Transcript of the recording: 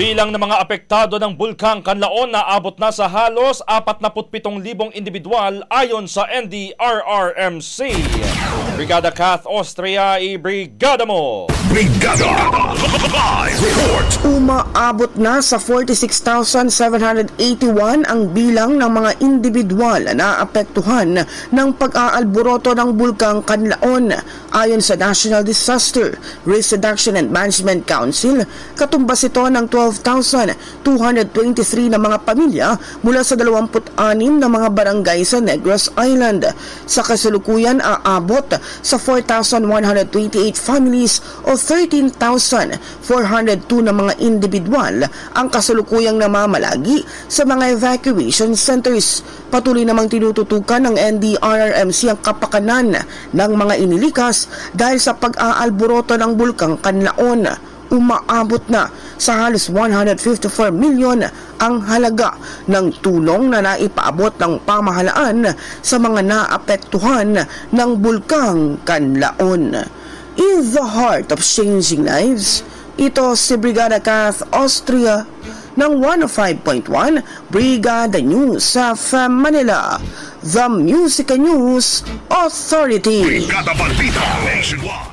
Bilang ng mga apektado ng Bulkang Kanlaon na abot na sa halos 47,000 individual ayon sa NDRRMC. Brigada Kath Austria, i-brigada mo! Brigada! Live report! Umaabot na sa 46,781 ang bilang ng mga individual na apektuhan ng pag-aalboroto ng Bulkang Kanlaon. Ayon sa National Disaster Risk Reduction and Management Council, katumbas ito ng 12,223 na mga pamilya mula sa 26 na mga barangay sa Negros Island. Sa kasalukuyan, aabot sa 4,128 families o 13,402 na mga individual ang kasalukuyang namamalagi sa mga evacuation centers. Patuloy namang tinututukan ng NDRRMC ang kapakanan ng mga inilikas dahil sa pag-aalboroto ng Bulkang Kanlaon. Umaabot na sa halos 154 milyon ang halaga ng tulong na naipaabot ng pamahalaan sa mga naapektuhan ng Bulkang Kanlaon. In the heart of changing lives, ito si Brigada Kath Austria ng 105.1 Brigada News sa Manila, the Music News Authority. Brigada Balita Nationwide.